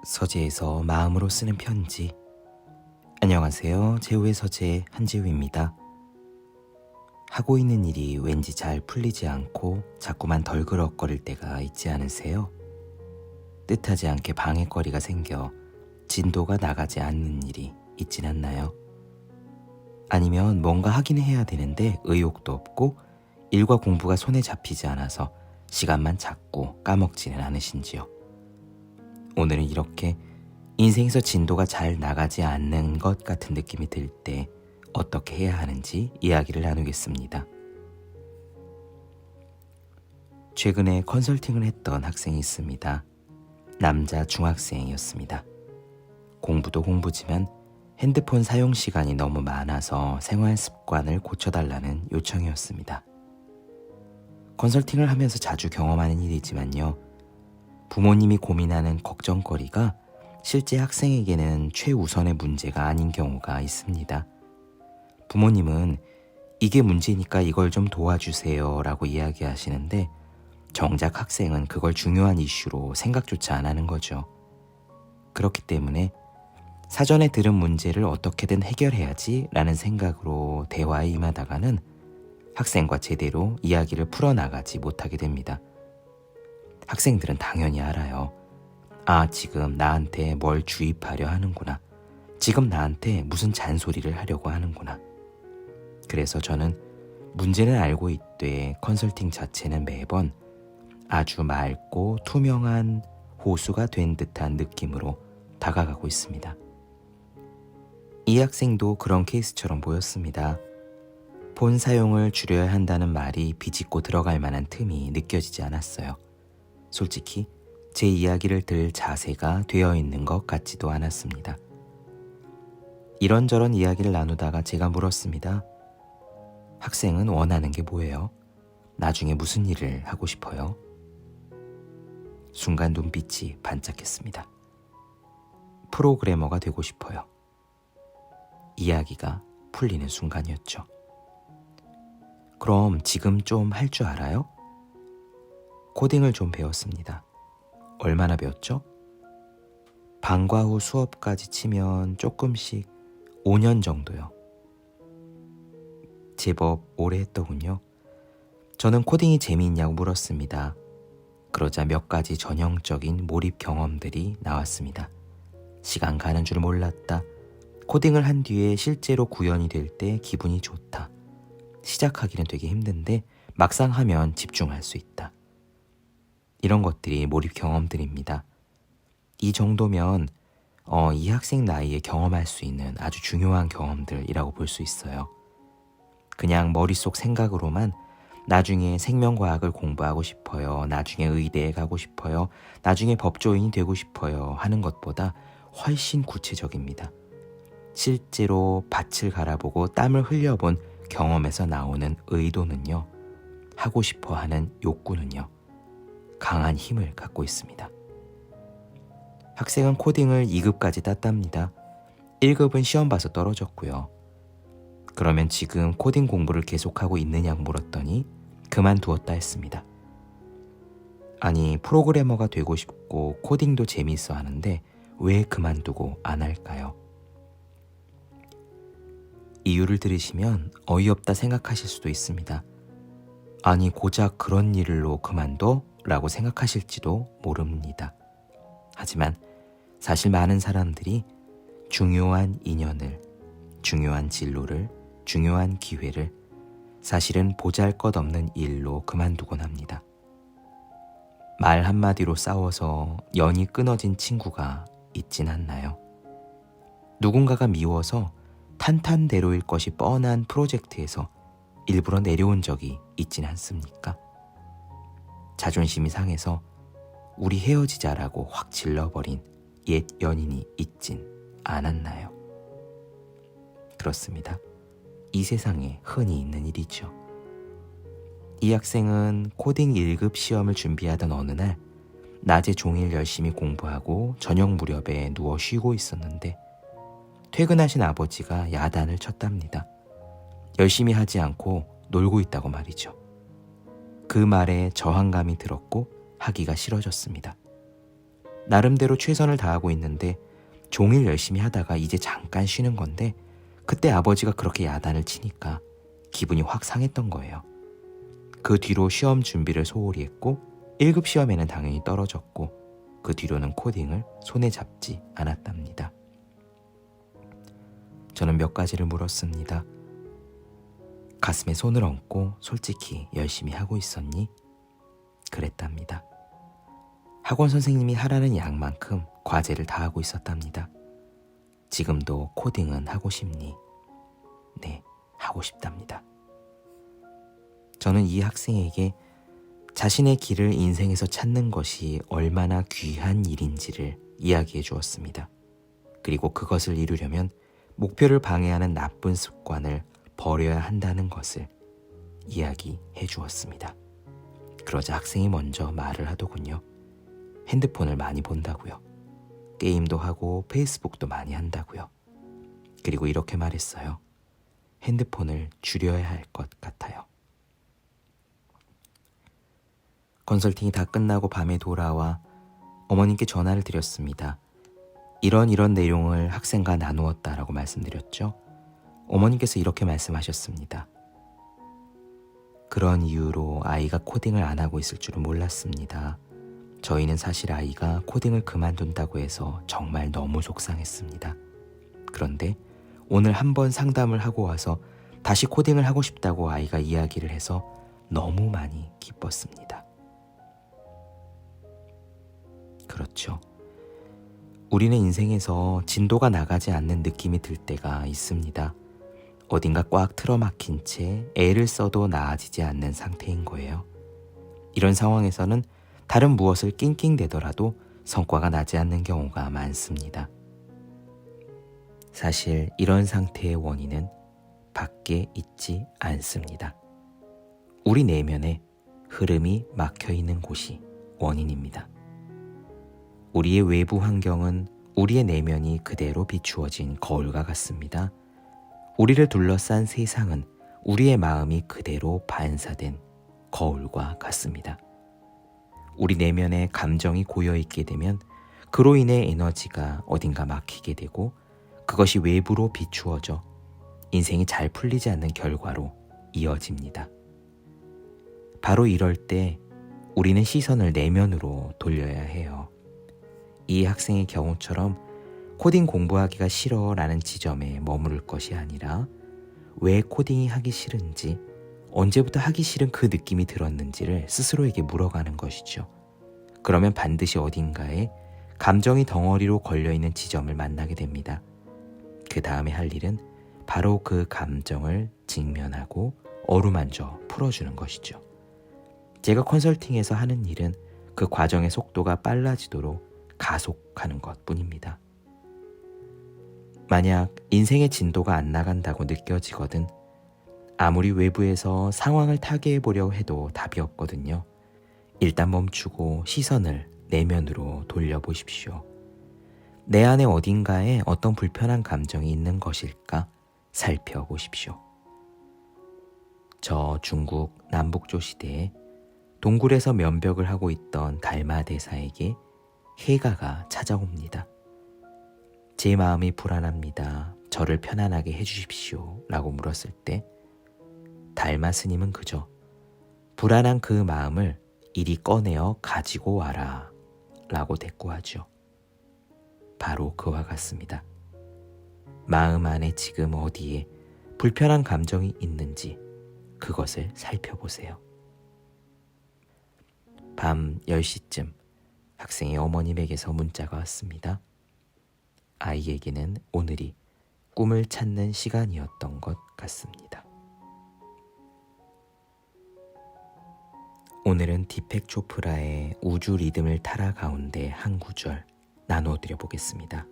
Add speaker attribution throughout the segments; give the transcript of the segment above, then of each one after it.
Speaker 1: 서재에서 마음으로 쓰는 편지. 안녕하세요. 제우의 서재 한재우입니다. 하고 있는 일이 왠지 잘 풀리지 않고 자꾸만 덜그럭거릴 때가 있지 않으세요? 뜻하지 않게 방해거리가 생겨 진도가 나가지 않는 일이 있진 않나요? 아니면 뭔가 하긴 해야 되는데 의욕도 없고 일과 공부가 손에 잡히지 않아서 시간만 자꾸 까먹지는 않으신지요? 오늘은 이렇게 인생에서 진도가 잘 나가지 않는 것 같은 느낌이 들 때 어떻게 해야 하는지 이야기를 나누겠습니다. 최근에 컨설팅을 했던 학생이 있습니다. 남자 중학생이었습니다. 공부도 공부지만 핸드폰 사용 시간이 너무 많아서 생활 습관을 고쳐달라는 요청이었습니다. 컨설팅을 하면서 자주 경험하는 일이지만요. 부모님이 고민하는 걱정거리가 실제 학생에게는 최우선의 문제가 아닌 경우가 있습니다. 부모님은 이게 문제니까 이걸 좀 도와주세요 라고 이야기하시는데 정작 학생은 그걸 중요한 이슈로 생각조차 안 하는 거죠. 그렇기 때문에 사전에 들은 문제를 어떻게든 해결해야지 라는 생각으로 대화에 임하다가는 학생과 제대로 이야기를 풀어나가지 못하게 됩니다. 학생들은 당연히 알아요. 아, 지금 나한테 뭘 주입하려 하는구나. 지금 나한테 무슨 잔소리를 하려고 하는구나. 그래서 저는 문제는 알고 있되 컨설팅 자체는 매번 아주 맑고 투명한 호수가 된 듯한 느낌으로 다가가고 있습니다. 이 학생도 그런 케이스처럼 보였습니다. 폰 사용을 줄여야 한다는 말이 비집고 들어갈 만한 틈이 느껴지지 않았어요. 솔직히 제 이야기를 들 자세가 되어 있는 것 같지도 않았습니다. 이런저런 이야기를 나누다가 제가 물었습니다. 학생은 원하는 게 뭐예요? 나중에 무슨 일을 하고 싶어요? 순간 눈빛이 반짝했습니다. 프로그래머가 되고 싶어요. 이야기가 풀리는 순간이었죠. 그럼 지금 좀 할 줄 알아요? 코딩을 좀 배웠습니다. 얼마나 배웠죠? 방과 후 수업까지 치면 조금씩 5년 정도요. 제법 오래 했더군요. 저는 코딩이 재미있냐고 물었습니다. 그러자 몇 가지 전형적인 몰입 경험들이 나왔습니다. 시간 가는 줄 몰랐다. 코딩을 한 뒤에 실제로 구현이 될 때 기분이 좋다. 시작하기는 되게 힘든데 막상 하면 집중할 수 있다. 이런 것들이 몰입 경험들입니다. 이 정도면 이 학생 나이에 경험할 수 있는 아주 중요한 경험들이라고 볼 수 있어요. 그냥 머릿속 생각으로만 나중에 생명과학을 공부하고 싶어요. 나중에 의대에 가고 싶어요. 나중에 법조인이 되고 싶어요. 하는 것보다 훨씬 구체적입니다. 실제로 밭을 갈아보고 땀을 흘려본 경험에서 나오는 의도는요. 하고 싶어 하는 욕구는요. 강한 힘을 갖고 있습니다. 학생은 코딩을 2급까지 땄답니다. 1급은 시험 봐서 떨어졌고요. 그러면 지금 코딩 공부를 계속하고 있느냐고 물었더니 그만두었다 했습니다. 아니, 프로그래머가 되고 싶고 코딩도 재미있어 하는데 왜 그만두고 안 할까요? 이유를 들으시면 어이없다 생각하실 수도 있습니다. 아니, 고작 그런 일로 그만둬? 라고 생각하실지도 모릅니다. 하지만 사실 많은 사람들이 중요한 인연을, 중요한 진로를, 중요한 기회를 사실은 보잘것없는 일로 그만두곤 합니다. 말 한마디로 싸워서 연이 끊어진 친구가 있진 않나요? 누군가가 미워서 탄탄대로일 것이 뻔한 프로젝트에서 일부러 내려온 적이 있진 않습니까? 자존심이 상해서 우리 헤어지자라고 확 질러버린 옛 연인이 있진 않았나요? 그렇습니다. 이 세상에 흔히 있는 일이죠. 이 학생은 코딩 1급 시험을 준비하던 어느 날 낮에 종일 열심히 공부하고 저녁 무렵에 누워 쉬고 있었는데 퇴근하신 아버지가 야단을 쳤답니다. 열심히 하지 않고 놀고 있다고 말이죠. 그 말에 저항감이 들었고 하기가 싫어졌습니다. 나름대로 최선을 다하고 있는데 종일 열심히 하다가 이제 잠깐 쉬는 건데 그때 아버지가 그렇게 야단을 치니까 기분이 확 상했던 거예요. 그 뒤로 시험 준비를 소홀히 했고 1급 시험에는 당연히 떨어졌고 그 뒤로는 코딩을 손에 잡지 않았답니다. 저는 몇 가지를 물었습니다. 가슴에 손을 얹고 솔직히 열심히 하고 있었니? 그랬답니다. 학원 선생님이 하라는 양만큼 과제를 다 하고 있었답니다. 지금도 코딩은 하고 싶니? 네, 하고 싶답니다. 저는 이 학생에게 자신의 길을 인생에서 찾는 것이 얼마나 귀한 일인지를 이야기해 주었습니다. 그리고 그것을 이루려면 목표를 방해하는 나쁜 습관을 버려야 한다는 것을 이야기해 주었습니다. 그러자 학생이 먼저 말을 하더군요. 핸드폰을 많이 본다고요. 게임도 하고 페이스북도 많이 한다고요. 그리고 이렇게 말했어요. 핸드폰을 줄여야 할 것 같아요. 컨설팅이 다 끝나고 밤에 돌아와 어머님께 전화를 드렸습니다. 이런 내용을 학생과 나누었다라고 말씀드렸죠. 어머님께서 이렇게 말씀하셨습니다. 그런 이유로 아이가 코딩을 안 하고 있을 줄은 몰랐습니다. 저희는 사실 아이가 코딩을 그만둔다고 해서 정말 너무 속상했습니다. 그런데 오늘 한번 상담을 하고 와서 다시 코딩을 하고 싶다고 아이가 이야기를 해서 너무 많이 기뻤습니다. 그렇죠. 우리는 인생에서 진도가 나가지 않는 느낌이 들 때가 있습니다. 어딘가 꽉 틀어막힌 채 애를 써도 나아지지 않는 상태인 거예요. 이런 상황에서는 다른 무엇을 낑낑대더라도 성과가 나지 않는 경우가 많습니다. 사실 이런 상태의 원인은 밖에 있지 않습니다. 우리 내면에 흐름이 막혀 있는 곳이 원인입니다. 우리의 외부 환경은 우리의 내면이 그대로 비추어진 거울과 같습니다. 우리를 둘러싼 세상은 우리의 마음이 그대로 반사된 거울과 같습니다. 우리 내면에 감정이 고여있게 되면 그로 인해 에너지가 어딘가 막히게 되고 그것이 외부로 비추어져 인생이 잘 풀리지 않는 결과로 이어집니다. 바로 이럴 때 우리는 시선을 내면으로 돌려야 해요. 이 학생의 경우처럼 코딩 공부하기가 싫어라는 지점에 머무를 것이 아니라 왜 코딩이 하기 싫은지, 언제부터 하기 싫은 그 느낌이 들었는지를 스스로에게 물어가는 것이죠. 그러면 반드시 어딘가에 감정이 덩어리로 걸려있는 지점을 만나게 됩니다. 그 다음에 할 일은 바로 그 감정을 직면하고 어루만져 풀어주는 것이죠. 제가 컨설팅에서 하는 일은 그 과정의 속도가 빨라지도록 가속하는 것뿐입니다. 만약 인생의 진도가 안 나간다고 느껴지거든 아무리 외부에서 상황을 타개해 보려고 해도 답이 없거든요. 일단 멈추고 시선을 내면으로 돌려보십시오. 내 안에 어딘가에 어떤 불편한 감정이 있는 것일까 살펴보십시오. 저 중국 남북조 시대에 동굴에서 면벽을 하고 있던 달마 대사에게 해가가 찾아옵니다. 제 마음이 불안합니다. 저를 편안하게 해주십시오. 라고 물었을 때 달마 스님은 그저 불안한 그 마음을 이리 꺼내어 가지고 와라 라고 대꾸하죠. 바로 그와 같습니다. 마음 안에 지금 어디에 불편한 감정이 있는지 그것을 살펴보세요. 밤 10시쯤 학생의 어머님에게서 문자가 왔습니다. 아이에게는 오늘이 꿈을 찾는 시간이었던 것 같습니다. 오늘은 디펙 초프라의 우주 리듬을 타라 가운데 한 구절 나눠드려 보겠습니다.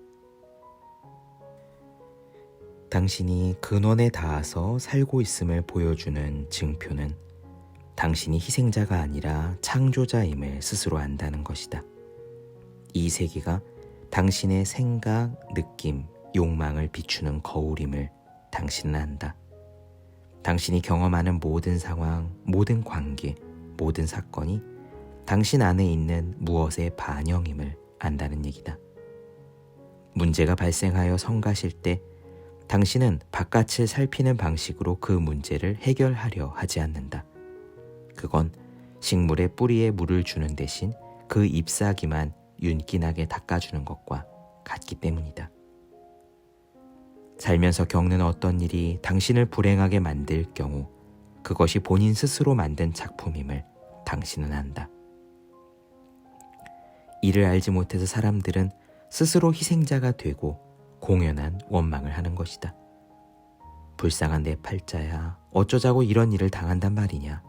Speaker 1: 당신이 근원에 닿아서 살고 있음을 보여주는 증표는 당신이 희생자가 아니라 창조자임을 스스로 안다는 것이다. 이 세계가 당신의 생각, 느낌, 욕망을 비추는 거울임을 당신은 안다. 당신이 경험하는 모든 상황, 모든 관계, 모든 사건이 당신 안에 있는 무엇의 반영임을 안다는 얘기다. 문제가 발생하여 성가실 때 당신은 바깥을 살피는 방식으로 그 문제를 해결하려 하지 않는다. 그건 식물의 뿌리에 물을 주는 대신 그 잎사귀만 윤기나게 닦아주는 것과 같기 때문이다. 살면서 겪는 어떤 일이 당신을 불행하게 만들 경우 그것이 본인 스스로 만든 작품임을 당신은 안다. 이를 알지 못해서 사람들은 스스로 희생자가 되고 공연한 원망을 하는 것이다. 불쌍한 내 팔자야, 어쩌자고 이런 일을 당한단 말이냐.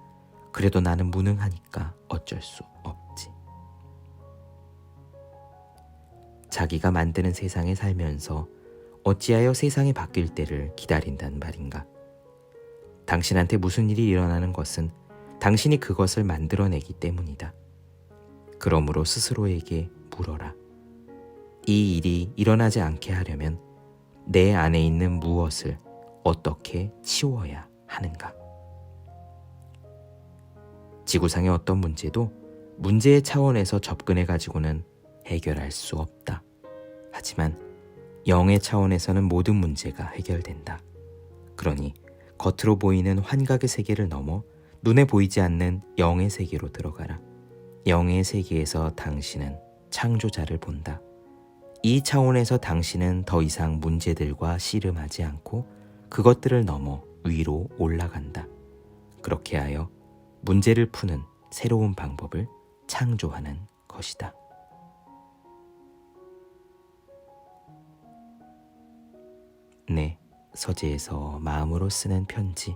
Speaker 1: 그래도 나는 무능하니까 어쩔 수 없지. 자기가 만드는 세상에 살면서 어찌하여 세상이 바뀔 때를 기다린단 말인가. 당신한테 무슨 일이 일어나는 것은 당신이 그것을 만들어내기 때문이다. 그러므로 스스로에게 물어라. 이 일이 일어나지 않게 하려면 내 안에 있는 무엇을 어떻게 치워야 하는가? 지구상의 어떤 문제도 문제의 차원에서 접근해가지고는 해결할 수 없다. 하지만 영의 차원에서는 모든 문제가 해결된다. 그러니 겉으로 보이는 환각의 세계를 넘어 눈에 보이지 않는 영의 세계로 들어가라. 영의 세계에서 당신은 창조자를 본다. 이 차원에서 당신은 더 이상 문제들과 씨름하지 않고 그것들을 넘어 위로 올라간다. 그렇게 하여 문제를 푸는 새로운 방법을 창조하는 것이다. 네, 서재에서 마음으로 쓰는 편지.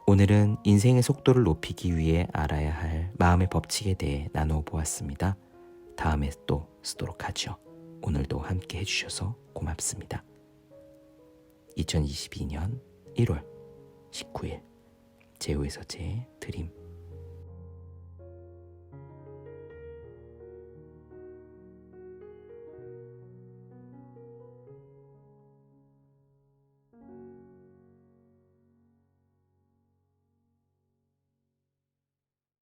Speaker 1: 오늘은 인생의 속도를 높이기 위해 알아야 할 마음의 법칙에 대해 나누어 보았습니다. 다음에 또 쓰도록 하죠. 오늘도 함께 해주셔서 고맙습니다. 2022년 1월 19일 제우의 서재 드림